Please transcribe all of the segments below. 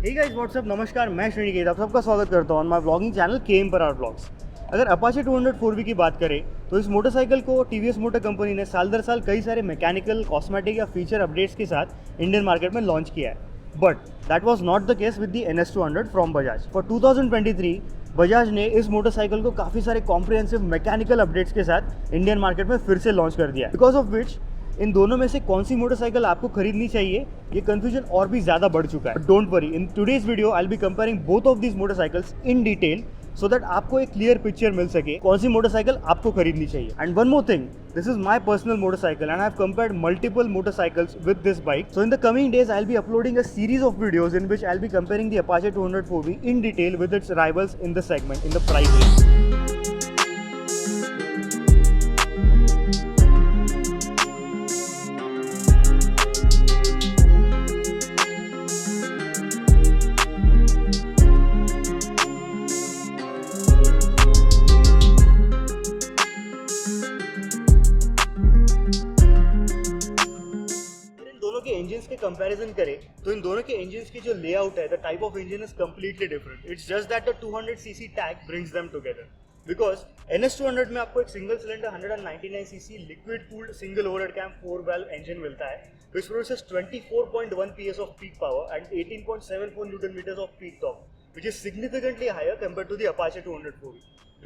Hey guys what's up, नमस्कार। मैं श्रीनिकेत आप सबका स्वागत करता हूँ on my blogging channel KM पर आवर ब्लॉग्स। अगर अपाचे 200 4V की बात करें तो इस मोटरसाइकिल को टीवीएस मोटर कंपनी ने साल दर साल कई सारे मैकेनिकल, कॉस्मेटिक या फीचर अपडेट्स के साथ इंडियन मार्केट में लॉन्च किया है। But that was not the case with the NS200 from Bajaj. For 2023 Bajaj ने इस मोटरसाइकिल को काफ़ी सारे कॉम्प्रिहेंसिव मैकेनिकल अपडेट्स के साथ इंडियन मार्केट में फिर से लॉन्च कर दिया, बिकॉज ऑफ विच इन दोनों में से कौन सी मोटरसाइकिल आपको खरीदनी चाहिए ये कंफ्यूजन और भी ज़्यादा बढ़ चुका है। Don't worry, in today's video I will be comparing both of these motorcycles in detail so that आपको एक क्लियर पिक्चर मिल सके कौन सी मोटरसाइकिल आपको खरीदनी चाहिए। And one more thing, this is my personal motorcycle and I have compared multiple motorcycles with this bike. So in the coming days I'll be uploading a series of videos in which I'll be comparing the Apache 200 4V in detail with its rivals in the segment, in the price range. Engines के comparison करें तो इन दोनों के engines की जो layout है, the type of engine is completely different. It's just that the 200cc tag brings them together, because NS200 में आपको एक single cylinder 199cc liquid cooled single overhead cam 4 valve engine मिलता है which produces 24.1 PS of peak power and 18.74 Newton meters of peak torque, which is significantly higher compared to the Apache 200 4V.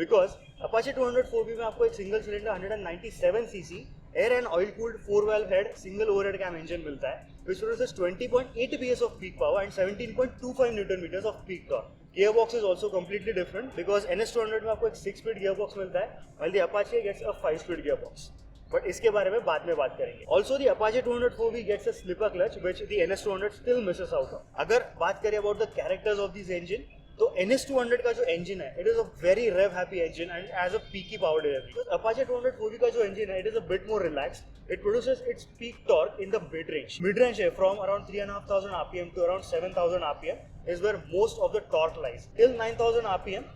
Because Apache 200 4V में आपको एक single cylinder 197cc air and oil cooled 4 valve head single overhead cam engine मिलता है which produces 20.8 PS of peak power and 17.25 Newton meters of peak torque. Gearbox is also completely different because NS200 में आपको एक 6-speed gearbox मिलता है while the Apache gets a 5-speed gearbox. But इसके बारे में बाद में बात करेंगे। Also the Apache 200 4V gets a slipper clutch which the NS200 still misses out on. अगर बात करें about the characters of this engine तो NS200 का जो इंजन है it is a very rev happy engine and as a peaky power delivery. Apache 200 4V का जो engine है it is a bit more relaxed. It produces its peak torque in the mid range है from around 3,500 RPM to around 7,000 RPM is where most of the torque lies. Till 9,000 RPM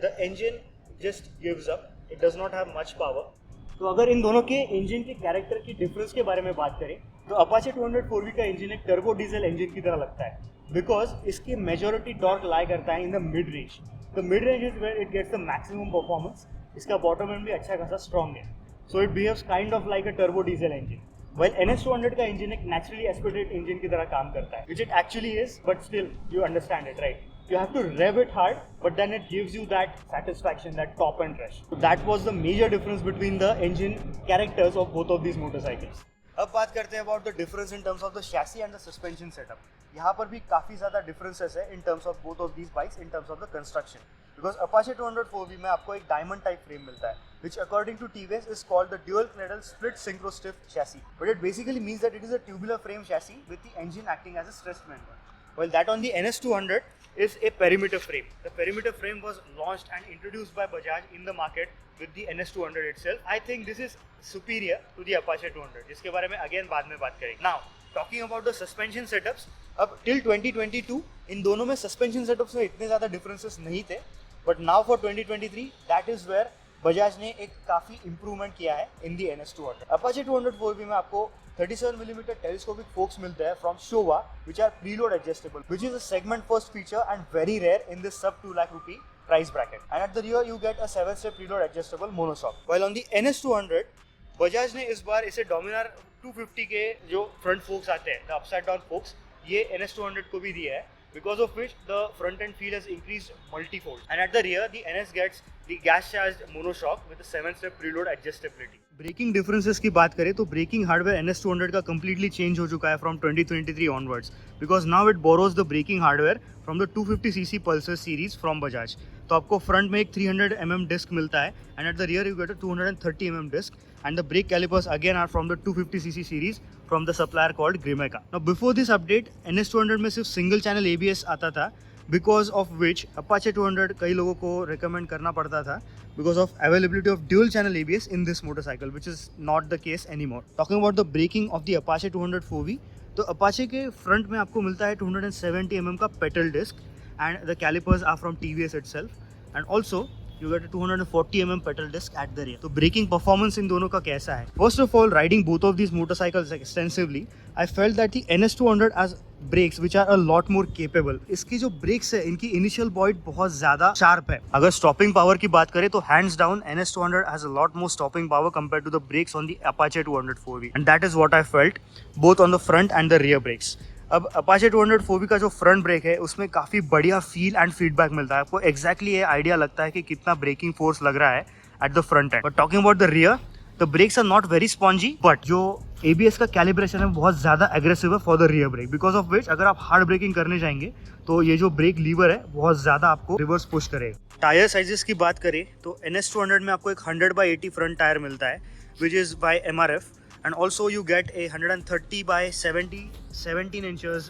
the engine just gives up. It does not have much power. तो अगर इन दोनों के engine के character की difference के बारे में बात करें तो अपाचे 200 4V का इंजन एक टर्बो डीजल इंजन की तरह लगता है बिकॉज इसकी मेजॉरिटी टॉर्क लाई करता है in the mid range. The mid range is where it gets the maximum performance. इसका बॉटम एंड भी अच्छा खासा स्ट्रॉन्ग है, so it behaves kind of like a turbo diesel engine. While NS200 का engine एक naturally aspirated engine की तरह काम करता है, which it actually is, but still you understand it, right? You have to rev it hard, but then it gives you that satisfaction, that top end rush. So that was the major difference between the engine characters of both of these motorcycles. अब बात करते हैं about the difference in terms of the chassis and the suspension setup. यहाँ पर भी काफ़ी ज़्यादा differences है in terms of both of these bikes in terms of the construction. Because Apache 200 4V में आपको एक diamond type frame मिलता है, which according to TVS is called the dual cradle split synchro stiff chassis. But it basically means that it is a tubular frame chassis with the engine acting as a stress member. While that on the NS200 is a perimeter frame. The perimeter frame was launched and introduced by Bajaj in the market with the NS200 itself. I think this is superior to the Apache 200, जिसके बारे में again बाद में बात करेंगे. Now, talking about the suspension setups, अब till 2022 इन दोनों में suspension setups में इतने ज़्यादा differences नहीं थे, but now for 2023 that is where Bajaj ने एक काफ़ी इम्प्रूवमेंट किया है इन दी NS200. अपाचे 200 4V में आपको 37mm telescopic forks मिलते हैं from Showa which are preload adjustable, which is a segment first feature and very rare in this sub 2 lakh rupee price bracket. And at the rear you get a 7-step preload adjustable monoshock. While on the NS200 Bajaj ने इस बार इसे Dominar 250 के जो front focus आते हैं, the upside down focus, ये NS200 को भी दिया है, because of which the front end feel has increased multifold. And at the rear, the NS gets the gas charged monoshock with a 7-step preload adjustability. Braking differences की बात करें तो breaking hardware NS200 का completely change हो चुका है from 2023 onwards, because now it borrows the braking hardware from the 250cc Pulsar series from Bajaj. तो आपको फ्रंट में एक 300mm डिस्क मिलता है and at the rear you get a 230mm disc and the brake calipers again are from the 250cc series from the supplier called Grimeca. Now before this update NS200 में सिर्फ single channel ABS आता था, because of which Apache 200 कई लोगों को recommend करना पड़ता था because of availability of dual channel ABS in this motorcycle, which is not the case anymore. Talking about the braking of the Apache 200 4V, तो Apache के फ्रंट में आपको मिलता है 270mm का pedal disc and the calipers are from TVS itself. And also You get a 240 mm pedal disc at the rear. तो braking performance इन दोनों का कैसा है? First of all, riding both of these motorcycles extensively, I felt that the NS200 has brakes which are a lot more capable. इसकी जो brakes है, इनकी initial point बहुत ज़्यादा sharp है. अगर stopping power की बात करें तो hands down NS200 has a lot more stopping power compared to the brakes on the Apache 200 4V, and that is what I felt both on the front and the rear brakes. अब Apache 200 4V का जो front brake है उसमें काफ़ी बढ़िया feel and feedback मिलता है आपको. एग्जैक्टली ये आइडिया लगता है कि कितना ब्रेकिंग फोर्स लग रहा है at the front end. But talking about the rear, the brakes are not very spongy, but जो ABS का कैलिब्रेशन है बहुत ज़्यादा एग्रेसिव है for the rear brake, because of which अगर आप हार्ड ब्रेकिंग करने जाएंगे तो ये जो ब्रेक लीवर है बहुत ज़्यादा आपको रिवर्स पुश करेगा. टायर साइजेस की बात करें तो NS200 में आपको एक 100/80 फ्रंट टायर मिलता है which is by MRF, and also you get a 130/70 17 inches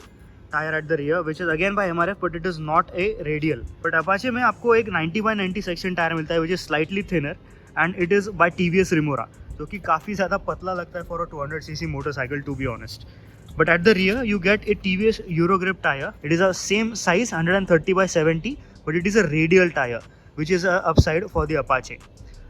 tire at the rear, which is again by MRF, but it is not a radial. But Apache में आपको एक 90/90 section tire मिलता है which is slightly thinner, and it is by TVS Remora, जो कि काफ़ी ज़्यादा पतला लगता है for a 200cc motorcycle to be honest. But at the rear you get a TVS Eurogrip tire. It is a same size 130/70, but it is a radial tire which is a upside for the Apache.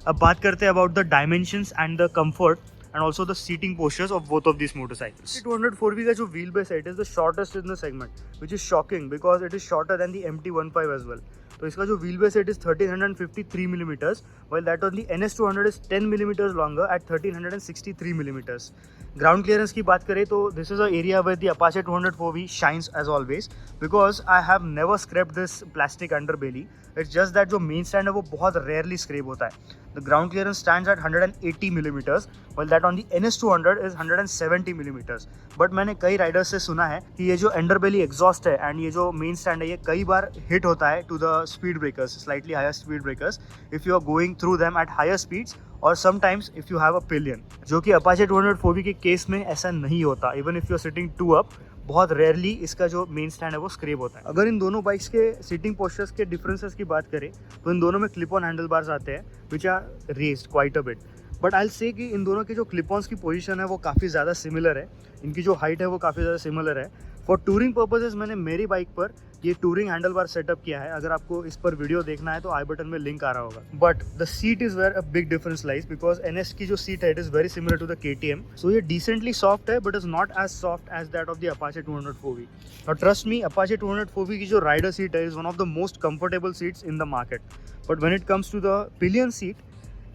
अब बात करते हैं about the dimensions and the comfort and also the seating postures of both of these motorcycles. 200 4V का जो wheelbase है, it is the shortest in the segment, which is shocking because it is shorter than the MT-15 as well. तो इसका जो wheelbase है, it is 1353 mm, while that on the NS200 is 10 mm longer at 1363 mm. Ground clearance की बात करें तो this is an area where the Apache 200 4V shines as always, because I have never scraped this plastic underbelly. It's just that जो main stand है वो बहुत rarely scrape होता है. The ground clearance stands at 180 mm, while that on the NS200 is 170 mm. But मैंने कई Riders से सुना है कि ये जो अंडरबेली एग्जॉस्ट है एंड ये जो मेन स्टैंड है, ये कई बार हिट होता है to the speed breakers, slightly higher speed breakers, if you are going through them at higher speeds, और sometimes if you have a pillion, जो कि Apache 200 4V के केस में ऐसा नहीं होता. Even if you are sitting two up, बहुत rarely इसका जो मेन स्टैंड है वो स्क्रेप होता है. अगर इन दोनों बाइक्स के सीटिंग पोस्चर्स के डिफरेंसेस की बात करें तो इन दोनों में क्लिप ऑन हैंडल बार्स आते हैं which are raised quite a bit. But I say कि इन दोनों की जो क्लिप ऑन्स की पोजीशन है वो काफ़ी ज़्यादा सिमिलर है, इनकी जो हाइट है वो काफ़ी ज़्यादा सिमिलर है. फॉर टूरिंग पर्पजेज मैंने मेरी बाइक पर ये टूरिंग हैंडल बार सेटअप किया है. अगर आपको इस पर वीडियो देखना है तो आई बटन में लिंक आ रहा होगा. But the seat is where a big difference lies, because NS की जो सीट है it is very similar to the KTM. So ये डिसेंटली सॉफ्ट है but is not as soft as that of the Apache 200 4V. और trust me, Apache 200 4V की जो rider seat है is one of the most comfortable seats in the market. But when it comes to the pillion seat,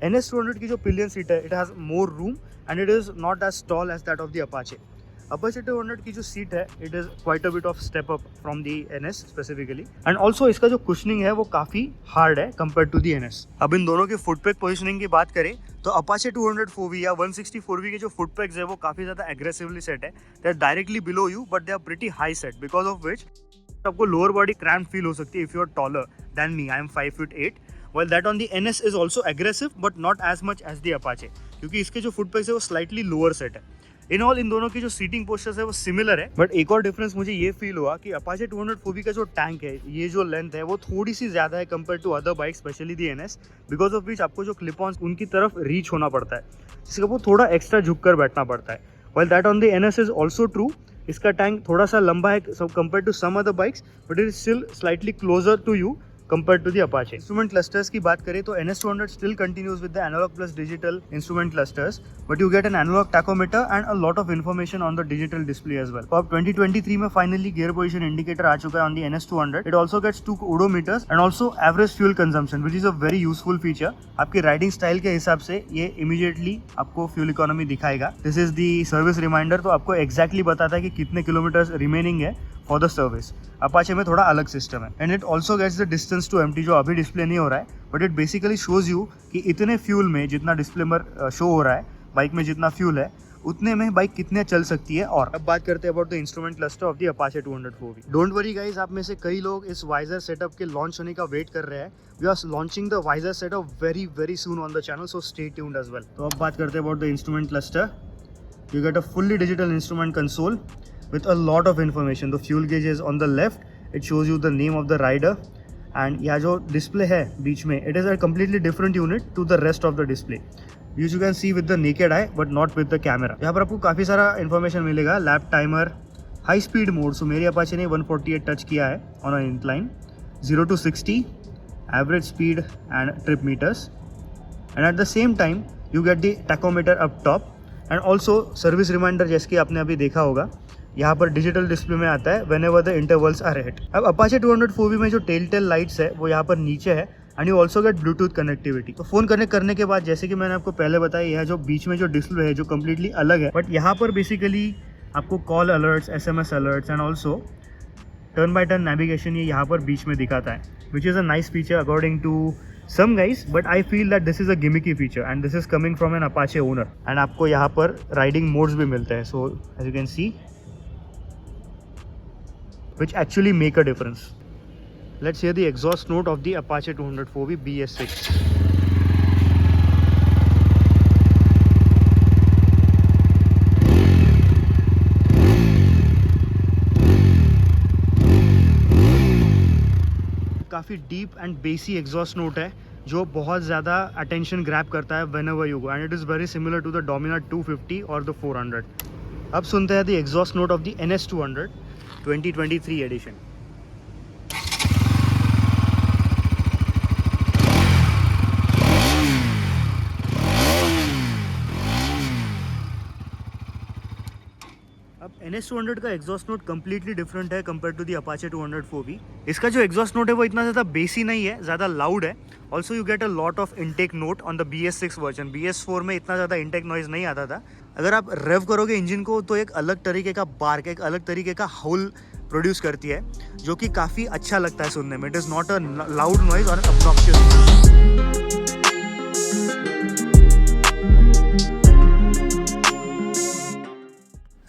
NS200 की जो pillion seat है, it has more room and it is not as tall as that of the Apache. Apache 200 की जो seat है, it is quite a bit of step up from the NS specifically, and also इसका जो cushioning है वो काफ़ी hard है compare to the NS. अब इन दोनों के फुट पैक पोजिशनिंग की बात करें तो Apache 200 4V या 160 4V के जो फुट पैक्स है वो काफ़ी ज़्यादा एग्रेसिवली सेट है. They are directly below you but they are pretty high set, because of which आपको लोअर बॉडी क्रैम्प फील हो सकती है if you are taller than me. I am 5'8", while that on the NS is also aggressive but not as much as the Apache, क्योंकि इसके जो foot PACS है वो slightly lower set है. In all in दोनों की जो seating postures है वो सिमिलर है. बट एक और डिफरेंस मुझे ये फील हुआ कि Apache 200 4V का जो टैंक है, ये जो लेंथ है वो थोड़ी सी ज़्यादा है compare to other bike, specially the NS, because of which आपको जो क्लिप ऑन उनकी तरफ रीच होना पड़ता है, जिसका वो थोड़ा एक्स्ट्रा झुक कर बैठना पड़ता है. while that on the NS is also true. इसका टैंक थोड़ा सा लंबा है compare to some other bikes, but it is still slightly closer to you compared to the Apache. Instrument clusters की बात करें तो NS200 still continues with the analog plus digital instrument clusters, but you get an analog tachometer and a lot of information on the digital display as well. तो अब 2023 में finally gear position indicator आ चुका है on the NS200. It also gets 2 odometers and also average fuel consumption, which is a very useful feature. आपके riding style के हिसाब से ये immediately आपको fuel economy दिखाएगा. This is the service reminder, तो आपको exactly बताता है कि कितने किलोमीटर्स remaining है फॉर द सर्विस. Apache में थोड़ा अलग सिस्टम है. And it also gets the distance to empty, जो अभी डिस्प्ले नहीं हो रहा है, but it basically shows you कि इतने फ्यूल में जितना डिस्प्ले पर शो हो रहा है, बाइक में जितना फ्यूल है उतने में बाइक कितने चल सकती है. और अब बात करते हैं about the instrument cluster of the Apache 200 4V. Don't worry guys, आप में से कई लोग इस वाइजर सेटअप के लॉन्च होने का वेट कर रहे हैं. We are launching the visor setup very soon on the channel, so stay tuned as well. तो अब बात करते हैं about the instrument cluster. You get a fully digital instrument console with a lot of information. The fuel gauge is on the left. It shows you the name of the rider. And यहाँ जो display है बीच में, it is a completely different unit to the rest of the display, which you can see with the naked eye but not with the camera. यहाँ पर आपको काफ़ी सारा information मिलेगा. Lap timer, high speed mode, so मेरी Apache ने 148 touch किया है on an incline, 0 to 60, average speed and trip meters, and at the same time you get the tachometer up top and also service reminder जैसे कि आपने अभी देखा होगा यहाँ पर डिजिटल डिस्प्ले में आता है whenever the intervals are hit। अब Apache 200 में जो टेल लाइट्स है वो यहाँ पर नीचे है and you also get Bluetooth connectivity. तो फोन कनेक्ट करने के बाद जैसे कि मैंने आपको पहले बताया, यह जो बीच में जो डिस्प्ले है जो कम्प्लीटली अलग है, बट यहाँ पर बेसिकली आपको call alerts, SMS alerts and also turn by turn navigation ये यहाँ पर बीच में दिखाता है, which is a nice feature according to some guys, but I feel that this is a gimmicky feature and this is coming from an Apache owner। and आपको यहाँ पर राइडिंग मोड्स भी मिलते हैं, so as you can see which actually make a difference। Let's hear the exhaust note of the Apache 200 BS6। काफ़ी deep and बेसी exhaust note है जो बहुत ज़्यादा अटेंशन ग्रैब करता है whenever you go, and it is very similar to the Dominar 250 or the 400। अब सुनते हैं the exhaust note of the NS200 2023 edition। अब NS200 का एग्जॉस्ट नोट कम्प्लीटली डिफरेंट है कंपेयर टू दी Apache 200 इसका जो एग्जॉस्ट नोट है वो इतना ज़्यादा बेसी नहीं है, ज़्यादा लाउड है। Also you get a lot of intake note on the BS6 version. BS4 में इतना ज़्यादा इनटेक नॉइज नहीं आता था। अगर आप रेव करोगे इंजन को तो एक अलग तरीके का बार्क, एक अलग तरीके का हाउल प्रोड्यूस करती है जो कि काफ़ी अच्छा लगता है सुनने में। It is not a loud noise और ऑब्नॉक्शियस।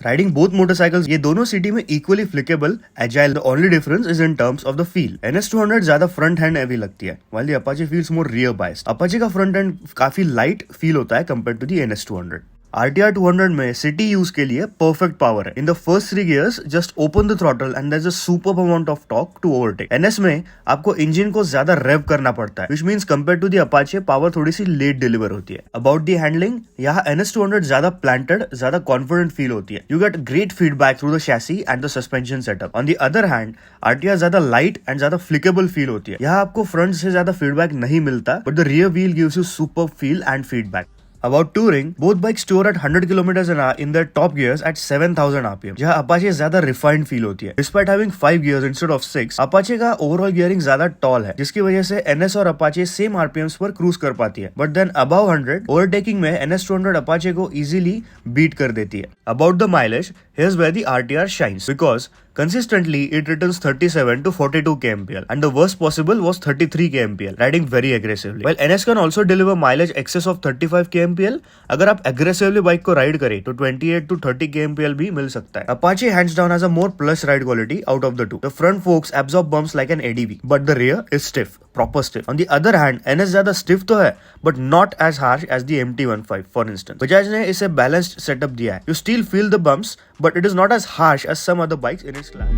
Riding both motorcycles, ये दोनों सिटी में equally flickable, agile। The only difference is in terms of the feel। NS200 ज्यादा front hand heavy लगती है, while the Apache feels more rear biased। Apache का front end काफी light feel होता है compared to the NS200। RTR 200 में city use के लिए परफेक्ट पावर है। In the first 3 gears just open the throttle and there is a superb amount of torque to overtake. NS में आपको engine को ज्यादा रेव करना पड़ता है, which means compare to the Apache power थोड़ी सी लेट डिलीवर होती है। अबाउट द हैंडलिंग, यहाँ NS200 ज्यादा प्लांटेड, ज्यादा कॉन्फिडेंट फील होती है। You get great feedback through the chassis and the suspension setup. On the other hand RTR ज्यादा लाइट एंड ज्यादा फ्लिकेबल फील होती है। यहाँ आपको फ्रंट से ज्यादा फीडबैक नहीं मिलता, but the rear wheel gives you superb feel and feedback. About touring, both bikes tour at 100 km/h in their top gears at 7000 RPM, जहाँ Apache ज्यादा refined feel होती है। Despite having 5 gears instead of 6, Apache का overall gearing ज्यादा tall है, जिसकी वजह से NS और Apache same RPMs पर cruise कर पाती है। But then above 100, overtaking में NS200 Apache को easily beat कर देती है। About the mileage, here's where the RTR shines, because consistently it returns 37 to 42 kmpl, and the worst possible was 33 kmpl, riding very aggressively। While NS can also deliver mileage excess of 35 kmpl, अगर आप aggressively bike को ride करें तो 28 to 30 kmpl भी मिल सकता है। Apache hands down has a more plush ride quality out of the two। The front forks absorb bumps like an ADV, but the rear is stiff, proper stiff। On the other hand, NS ज्यादा stiff तो है, but not as harsh as the MT-15 for instance। Bajaj ने इसे balanced setup दिया है। You still feel the bumps, but it is not as harsh as some other bikes in its class।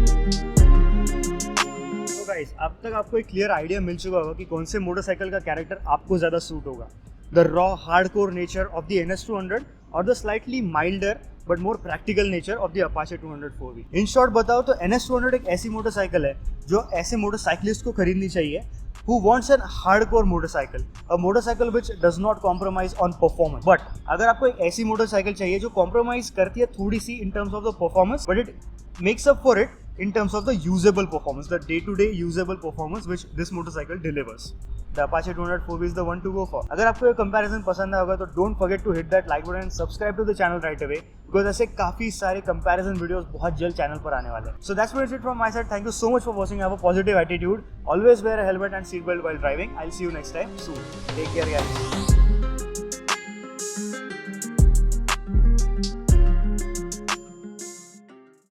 तो guys, अब तक आपको एक clear idea मिल चुका होगा कि कौन से मोटरसाइकिल का कैरेक्टर आपको ज्यादा सूट होगा। The raw hardcore nature of the NS200 और the slightly milder but more practical nature of the Apache 200 in short बताओ तो NS200 एक ऐसी मोटरसाइकिल है जो ऐसे मोटरसाइकिलिस्ट को खरीदनी चाहिए who wants an hardcore motorcycle, a motorcycle which does not compromise on performance। but अगर आपको एक ऐसी मोटरसाइकिल चाहिए जो कॉम्प्रोमाइज करती है थोड़ी सी in terms of the performance, but it makes up for it in terms of the usable performance, the day-to-day usable performance which this motorcycle delivers, the Apache 200 is the one to go for। अगर आपको ये comparison पसंद आएगा तो don't forget to hit that like button and subscribe to the channel right away, because ऐसे काफी सारे comparison videos बहुत जल्द channel पर आने वाले हैं। So that's it from my side। Thank you so much for watching। Have a positive attitude, always wear a helmet and seatbelt while driving। I'll see you next time soon। Take care guys।